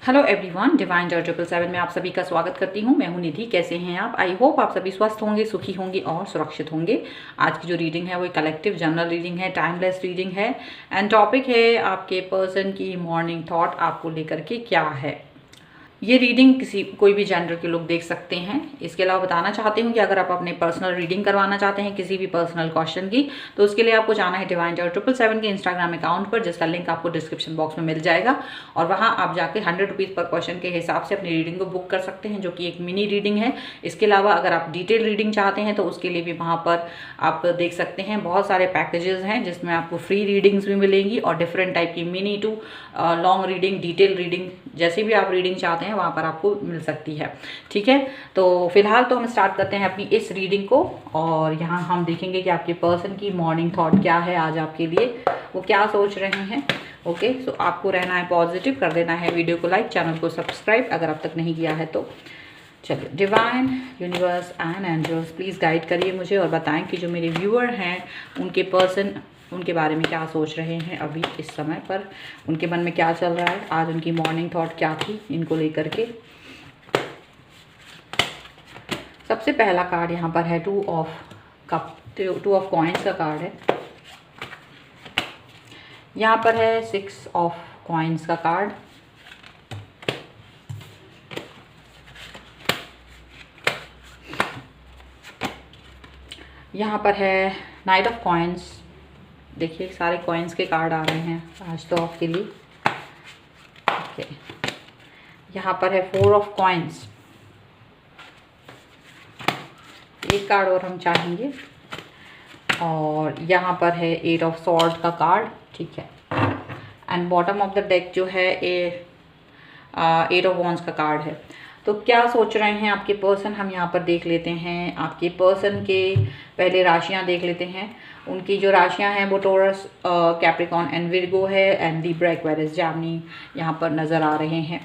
Hello everyone, divine Joy 777 में आप सभी का स्वागत करती हूँ। मैं हूँ निधि। कैसे हैं आप? आई होप आप सभी स्वस्थ होंगे, सुखी होंगे और सुरक्षित होंगे। आज की जो रीडिंग है वो कलेक्टिव जनरल रीडिंग है, टाइमलेस रीडिंग है एंड टॉपिक है आपके पर्सन की मॉर्निंग थॉट आपको लेकर के क्या है। ये रीडिंग कोई भी जेंडर के लोग देख सकते हैं। इसके अलावा बताना चाहती हूँ कि अगर आप अपने पर्सनल रीडिंग करवाना चाहते हैं किसी भी पर्सनल क्वेश्चन की, तो उसके लिए आपको जाना है डिवाइन जॉय 777 के इंस्टाग्राम अकाउंट पर, जिसका लिंक आपको डिस्क्रिप्शन बॉक्स में मिल जाएगा। और वहाँ आप जाकर 100 रुपीज़ पर क्वेश्चन के हिसाब से अपनी रीडिंग को बुक कर सकते हैं, जो कि एक मिनी रीडिंग है। इसके अलावा अगर आप डिटेल रीडिंग चाहते हैं तो उसके लिए भी वहाँ पर आप देख सकते हैं बहुत सारे पैकेजेस हैं, जिसमें आपको फ्री रीडिंग्स भी मिलेंगी और डिफरेंट टाइप की mini to long reading, detail reading, जैसे भी आप रीडिंग चाहते हैं वहाँ पर आपको मिल सकती है। ठीक है, तो फिलहाल तो हम स्टार्ट करते हैं अपनी इस रीडिंग को। और यहाँ हम देखेंगे कि आपके पर्सन की मॉर्निंग थॉट क्या है आज आपके लिए, वो क्या सोच रहे हैं। ओके, सो आपको रहना है पॉजिटिव, कर देना है वीडियो को लाइक, चैनल को सब्सक्राइब अगर अब तक नहीं किया है तो। चलिए, divine universe and angels please guide करिए मुझे और बताएं कि जो मेरे व्यूअर हैं उनके पर्सन उनके बारे में क्या सोच रहे हैं अभी इस समय पर, उनके मन में क्या चल रहा है, आज उनकी मॉर्निंग थॉट क्या थी इनको लेकर के। सबसे पहला कार्ड यहाँ पर है टू ऑफ कॉइन्स का कार्ड है। यहाँ पर है 6 ऑफ कॉइन्स का कार्ड। यहाँ पर है नाइट ऑफ कॉइन्स। देखिए सारे कॉइन्स के कार्ड आ रहे हैं आज तो आपके लिए। ओके, यहाँ पर है 4 ऑफ कॉइन्स। एक कार्ड और हम चाहेंगे। और यहाँ पर है 8 ऑफ सॉर्ड का कार्ड। ठीक है, and bottom of the deck जो है 8 ऑफ वॉन्ड्स का कार्ड है। तो क्या सोच रहे हैं आपके पर्सन, हम यहाँ पर देख लेते हैं। आपके पर्सन के पहले राशियाँ देख लेते हैं। उनकी जो राशियाँ हैं वो टोरस, कैप्रिकॉर्न एंड विर्गो है एंड लिब्रा, एक्वेरियस, जेमिनी यहाँ पर नज़र आ रहे हैं।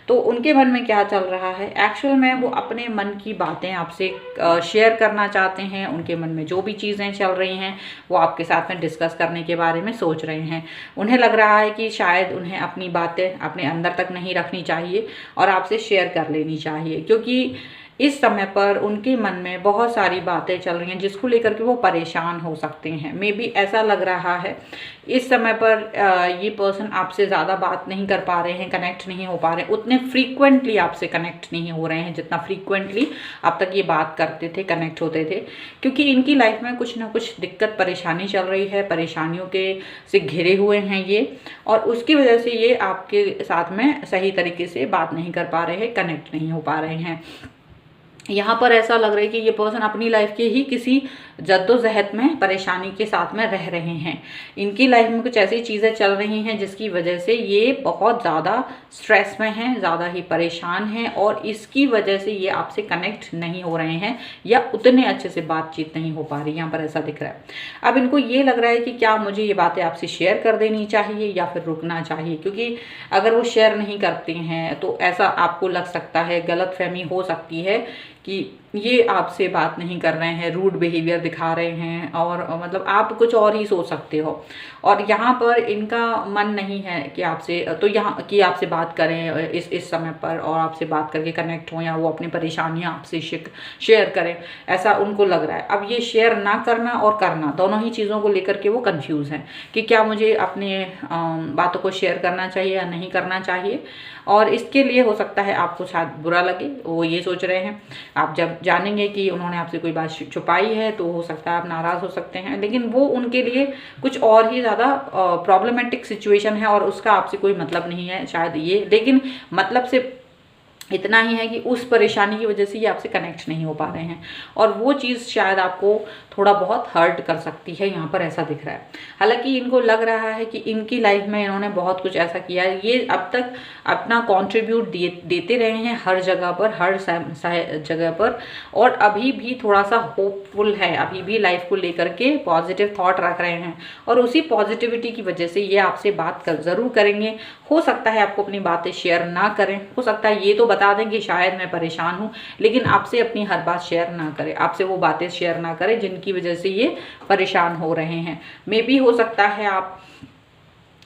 तो उनके मन में क्या चल रहा है एक्चुअल में, वो अपने मन की बातें आपसे शेयर करना चाहते हैं। उनके मन में जो भी चीज़ें चल रही हैं वो आपके साथ में डिस्कस करने के बारे में सोच रहे हैं। उन्हें लग रहा है कि शायद उन्हें अपनी बातें अपने अंदर तक नहीं रखनी चाहिए और आपसे शेयर कर लेनी चाहिए, क्योंकि इस समय पर उनके मन में बहुत सारी बातें चल रही हैं जिसको लेकर के वो परेशान हो सकते हैं। मे बी ऐसा लग रहा है इस समय पर ये पर्सन आपसे ज़्यादा बात नहीं कर पा रहे हैं, कनेक्ट नहीं हो पा रहे हैं, उतने फ्रीक्वेंटली आपसे कनेक्ट नहीं हो रहे हैं जितना फ्रीक्वेंटली अब तक ये बात करते थे, कनेक्ट होते थे। क्योंकि इनकी लाइफ में कुछ ना कुछ दिक्कत परेशानी चल रही है, परेशानियों के से घिरे हुए हैं ये, और उसकी वजह से ये आपके साथ में सही तरीके से बात नहीं कर पा रहे हैं, कनेक्ट नहीं हो पा रहे हैं। यहाँ पर ऐसा लग रहा है कि ये पर्सन अपनी लाइफ के ही किसी जद्दोजहद में, परेशानी के साथ में रह रहे हैं। इनकी लाइफ में कुछ ऐसी चीज़ें चल रही हैं जिसकी वजह से ये बहुत ज़्यादा स्ट्रेस में हैं, ज़्यादा ही परेशान हैं, और इसकी वजह से ये आपसे कनेक्ट नहीं हो रहे हैं या उतने अच्छे से बातचीत नहीं हो पा रही, यहाँ पर ऐसा दिख रहा है। अब इनको ये लग रहा है कि क्या मुझे ये बातें आपसे शेयर कर देनी चाहिए या फिर रुकना चाहिए, क्योंकि अगर वो शेयर नहीं करते हैं तो ऐसा आपको लग सकता है, गलतफहमी हो सकती है कि ये आपसे बात नहीं कर रहे हैं, रूड बिहेवियर दिखा रहे हैं, और मतलब आप कुछ और ही सोच सकते हो। और यहाँ पर इनका मन नहीं है कि आपसे तो यहाँ कि आपसे बात करें इस समय पर, और आपसे बात करके कनेक्ट हो या वो अपनी परेशानियाँ आपसे शेयर करें, ऐसा उनको लग रहा है। अब ये शेयर ना करना और करना, दोनों ही चीज़ों को लेकर के वो कंफ्यूज हैं कि क्या मुझे अपने बातों को शेयर करना चाहिए या नहीं करना चाहिए। और इसके लिए हो सकता है आपको शायद बुरा लगे, वो ये सोच रहे हैं। आप जब जानेंगे कि उन्होंने आपसे कोई बात छुपाई है तो हो सकता है आप नाराज़ हो सकते हैं, लेकिन वो उनके लिए कुछ और ही ज़्यादा प्रॉब्लमेटिक सिचुएशन है और उसका आपसे कोई मतलब नहीं है शायद ये, लेकिन मतलब से इतना ही है कि उस परेशानी की वजह से ये आपसे कनेक्ट नहीं हो पा रहे हैं, और वो चीज़ शायद आपको थोड़ा बहुत हर्ट कर सकती है, यहाँ पर ऐसा दिख रहा है। हालांकि इनको लग रहा है कि इनकी लाइफ में इन्होंने बहुत कुछ ऐसा किया है, ये अब तक अपना कंट्रीब्यूट देते रहे हैं हर जगह पर, हर जगह पर, और अभी भी थोड़ा सा होपफुल है, अभी भी लाइफ को लेकर के पॉजिटिव थॉट रख रहे हैं, और उसी पॉजिटिविटी की वजह से ये आपसे बात ज़रूर करेंगे। हो सकता है आपको अपनी बातें शेयर ना करें, हो सकता है ये तो बता दें कि शायद मैं परेशान हूँ, लेकिन आपसे अपनी हर बात शेयर ना करें, आपसे वो बातें शेयर ना करें जिनकी वजह से ये परेशान हो रहे हैं। मे बी हो सकता है आप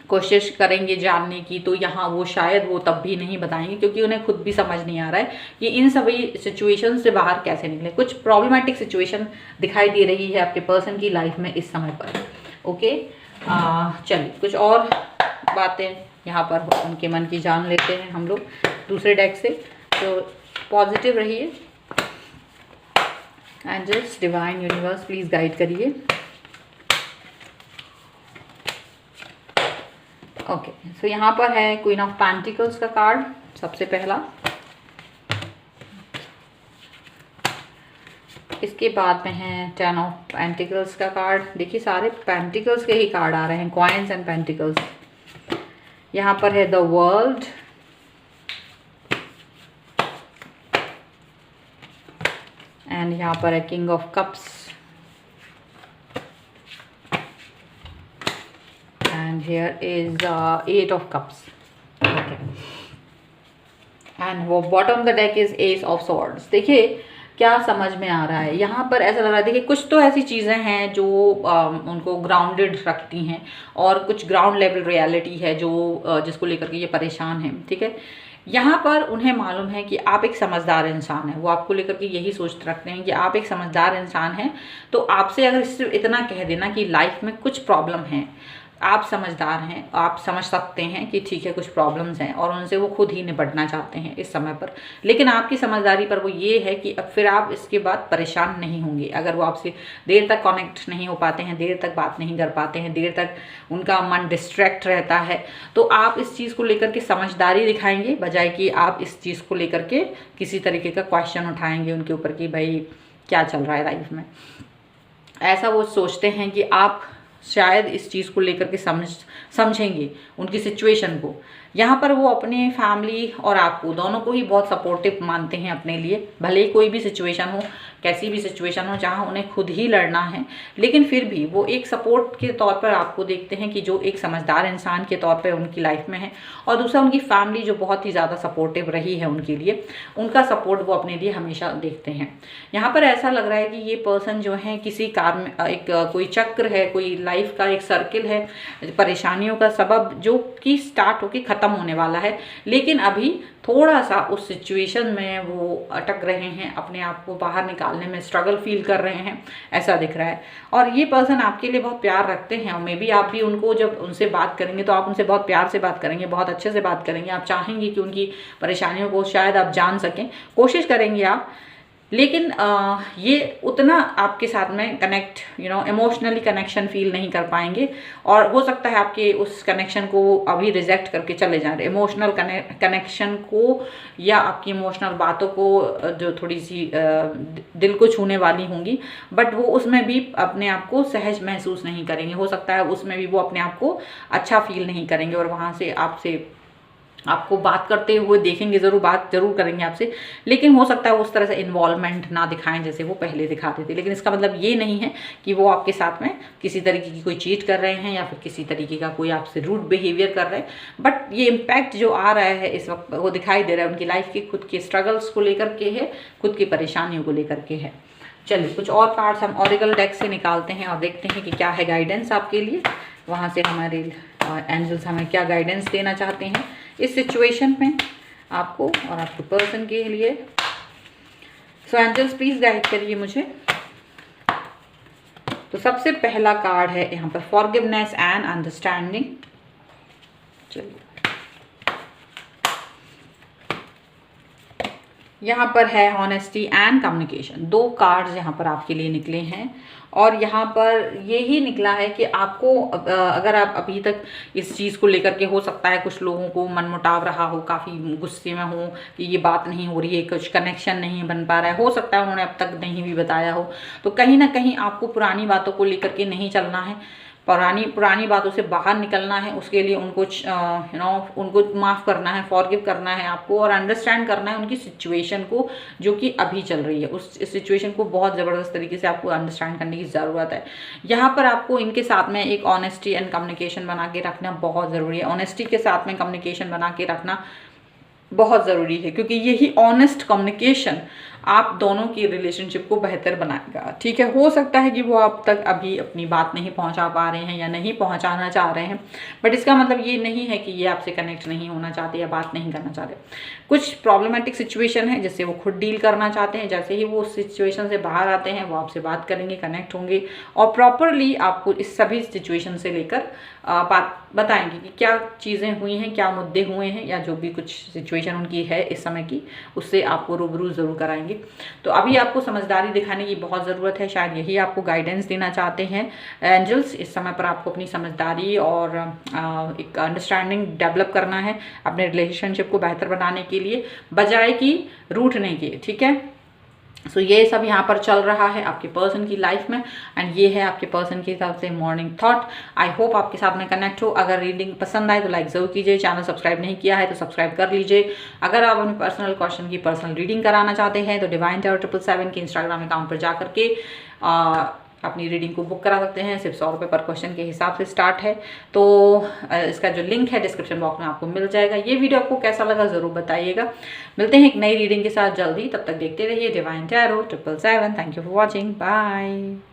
कोशिश करेंगे जानने की, तो यहाँ वो शायद वो तब भी नहीं बताएंगे, क्योंकि उन्हें खुद भी समझ नहीं आ रहा है कि इन सभी सिचुएशन से बाहर कैसे निकले। कुछ प्रॉब्लमेटिक सिचुएशन दिखाई दे रही है आपके पर्सन की लाइफ में इस समय पर। ओके, चलिए कुछ और बातें यहाँ पर उनके मन की जान लेते हैं हम लोग दूसरे डेक से। तो पॉजिटिव रहिए, angels, divine universe please guide करिए। ओके, सो यहाँ पर है क्वीन ऑफ पेंटिकल्स का कार्ड सबसे पहला। इसके बाद में है 10 ऑफ पेंटिकल्स का कार्ड। देखिए सारे पेंटिकल्स के ही कार्ड आ रहे हैं, कॉइन्स एंड पेंटिकल्स। यहाँ पर है द वर्ल्ड, एंड यहाँ पर है king of cups, and here is 8 of cups. Okay, and वो bottom of the deck is ace of swords। देखिए क्या समझ में आ रहा है यहाँ पर, ऐसा लग रहा है देखिए कुछ तो ऐसी चीज़ें हैं जो उनको ग्राउंडेड रखती हैं, और कुछ ग्राउंड लेवल रियलिटी है जो जिसको लेकर के ये परेशान हैं। ठीक है, यहाँ पर उन्हें मालूम है कि आप एक समझदार इंसान हैं, वो आपको लेकर के यही सोच रखते हैं कि आप एक समझदार इंसान हैं। तो आपसे अगर सिर्फ इतना कह देना कि लाइफ में कुछ प्रॉब्लम है, आप समझदार हैं, आप समझ सकते हैं कि ठीक है कुछ प्रॉब्लम्स हैं, और उनसे वो खुद ही निपटना चाहते हैं इस समय पर। लेकिन आपकी समझदारी पर वो ये है कि अब फिर आप इसके बाद परेशान नहीं होंगे। अगर वो आपसे देर तक कनेक्ट नहीं हो पाते हैं, देर तक बात नहीं कर पाते हैं, देर तक उनका मन डिस्ट्रैक्ट रहता है, तो आप इस चीज़ को लेकर के समझदारी दिखाएंगे, बजाय कि आप इस चीज़ को लेकर के किसी तरीके का क्वेश्चन उठाएंगे उनके ऊपर कि भाई क्या चल रहा है लाइफ में। ऐसा वो सोचते हैं कि आप शायद इस चीज़ को लेकर के समझेंगे उनकी सिचुएशन को। यहाँ पर वो अपने फैमिली और आपको दोनों को ही बहुत सपोर्टिव मानते हैं अपने लिए, भले ही कोई भी सिचुएशन हो, कैसी भी सिचुएशन हो जहाँ उन्हें खुद ही लड़ना है, लेकिन फिर भी वो एक सपोर्ट के तौर पर आपको देखते हैं कि जो एक समझदार इंसान के तौर पर उनकी लाइफ में है। और दूसरा उनकी फैमिली जो बहुत ही ज़्यादा सपोर्टिव रही है उनके लिए, उनका सपोर्ट वो अपने लिए हमेशा देखते हैं। यहाँ पर ऐसा लग रहा है कि ये पर्सन जो है किसी कार में एक कोई चक्र है, कोई लाइफ का एक सर्किल है, परेशानियों का सबब जो कि स्टार्ट होके ख़त्म होने वाला है, लेकिन अभी थोड़ा सा उस सिचुएशन में वो अटक रहे हैं, अपने आप को बाहर निकालने में स्ट्रगल फील कर रहे हैं, ऐसा दिख रहा है। और ये पर्सन आपके लिए बहुत प्यार रखते हैं, और मे बी आप भी उनको जब उनसे बात करेंगे तो आप उनसे बहुत प्यार से बात करेंगे, बहुत अच्छे से बात करेंगे। आप चाहेंगे कि उनकी परेशानियों को शायद आप जान सकें, कोशिश करेंगे आप, लेकिन ये उतना आपके साथ में कनेक्ट इमोशनली कनेक्शन फील नहीं कर पाएंगे, और हो सकता है आपके उस कनेक्शन को अभी रिजेक्ट करके चले जाएं, इमोशनल कनेक्शन को, या आपकी इमोशनल बातों को जो थोड़ी सी दिल को छूने वाली होंगी, बट वो उसमें भी अपने आप को सहज महसूस नहीं करेंगे। हो सकता है उसमें भी वो अपने आप को अच्छा फील नहीं करेंगे, और वहाँ से आपको बात करते हुए देखेंगे, ज़रूर बात ज़रूर करेंगे आपसे, लेकिन हो सकता है उस तरह से इन्वॉल्वमेंट ना दिखाएं जैसे वो पहले दिखाते थे। लेकिन इसका मतलब ये नहीं है कि वो आपके साथ में किसी तरीके की कोई चीट कर रहे हैं या फिर किसी तरीके का कोई आपसे रूड बिहेवियर कर रहे हैं, बट ये इम्पैक्ट जो आ रहा है इस वक्त वो दिखाई दे रहा है उनकी लाइफ की, खुद के स्ट्रगल्स को लेकर के है, खुद की परेशानियों को लेकर के है। चलिए कुछ और कार्ड्स हम ऑरिकल डेक से निकालते हैं और देखते हैं कि क्या है गाइडेंस आपके लिए, वहाँ से हमारे एंजल्स हमें क्या गाइडेंस देना चाहते हैं इस सिचुएशन में आपको और आपके पर्सन के लिए। सो एंजल्स प्लीज गाइड करिए मुझे। तो सबसे पहला कार्ड है यहाँ पर फॉरगिवनेस एंड अंडरस्टैंडिंग। चलिए यहाँ पर है ऑनेस्टी एंड कम्युनिकेशन। दो कार्ड्स यहाँ पर आपके लिए निकले हैं, और यहाँ पर यही निकला है कि आपको अगर आप अभी तक इस चीज़ को लेकर के, हो सकता है कुछ लोगों को मनमुटाव रहा हो, काफ़ी गुस्से में हो कि ये बात नहीं हो रही है, कुछ कनेक्शन नहीं बन पा रहा है, हो सकता है उन्होंने अब तक नहीं भी बताया हो, तो कहीं ना कहीं आपको पुरानी बातों को लेकर के नहीं चलना है, पुरानी बातों से बाहर निकलना है। उसके लिए उनको उनको माफ़ करना है, फॉरगिव करना है आपको, और अंडरस्टैंड करना है उनकी सिचुएशन को जो कि अभी चल रही है। उस सिचुएशन को बहुत ज़बरदस्त तरीके से आपको अंडरस्टैंड करने की ज़रूरत है। यहाँ पर आपको इनके साथ में एक ऑनेस्टी एंड कम्युनिकेशन बना के रखना बहुत ज़रूरी है। ऑनेस्टी के साथ में कम्युनिकेशन बना के रखना बहुत ज़रूरी है, क्योंकि यही ऑनेस्ट कम्युनिकेशन आप दोनों की रिलेशनशिप को बेहतर बनाएगा। ठीक है, हो सकता है कि वो आप तक अभी अपनी बात नहीं पहुंचा पा रहे हैं या नहीं पहुंचाना चाह रहे हैं, बट इसका मतलब ये नहीं है कि ये आपसे कनेक्ट नहीं होना चाहते या बात नहीं करना चाहते। कुछ प्रॉब्लमेटिक सिचुएशन है जिससे वो खुद डील करना चाहते हैं। जैसे ही वो उस सिचुएशन से बाहर आते हैं वो आपसे बात करेंगे, कनेक्ट होंगे और प्रॉपरली आपको इस सभी सिचुएशन से लेकर बात बताएंगे कि क्या चीज़ें हुई हैं, क्या मुद्दे हुए हैं, या जो भी कुछ सिचुएशन उनकी है इस समय की, उससे आपको रूबरू ज़रूर कराएंगे। तो अभी आपको समझदारी दिखाने की बहुत ज़रूरत है, शायद यही आपको गाइडेंस देना चाहते हैं एंजल्स। इस समय पर आपको अपनी समझदारी और एक अंडरस्टैंडिंग डेवलप करना है अपने रिलेशनशिप को बेहतर बनाने के लिए, बजाय कि रूठने के। ठीक है, सो ये सब यहाँ पर चल रहा है आपके पर्सन की लाइफ में, एंड ये है आपके पर्सन के हिसाब से मॉर्निंग थॉट। आई होप आपके साथ में कनेक्ट हो। अगर रीडिंग पसंद आए तो लाइक ज़रूर कीजिए, चैनल सब्सक्राइब नहीं किया है तो सब्सक्राइब कर लीजिए। अगर आप अपने पर्सनल क्वेश्चन की पर्सनल रीडिंग कराना चाहते हैं तो डिवाइन टैरो 777 के इंस्टाग्राम अकाउंट पर जा करके अपनी रीडिंग को बुक करा सकते हैं। सिर्फ 100 रुपये पर क्वेश्चन के हिसाब से स्टार्ट है। तो इसका जो लिंक है डिस्क्रिप्शन बॉक्स में आपको मिल जाएगा। ये वीडियो आपको कैसा लगा ज़रूर बताइएगा। मिलते हैं एक नई रीडिंग के साथ जल्दी, तब तक देखते रहिए divine tarot 777। Thank you for watching, bye.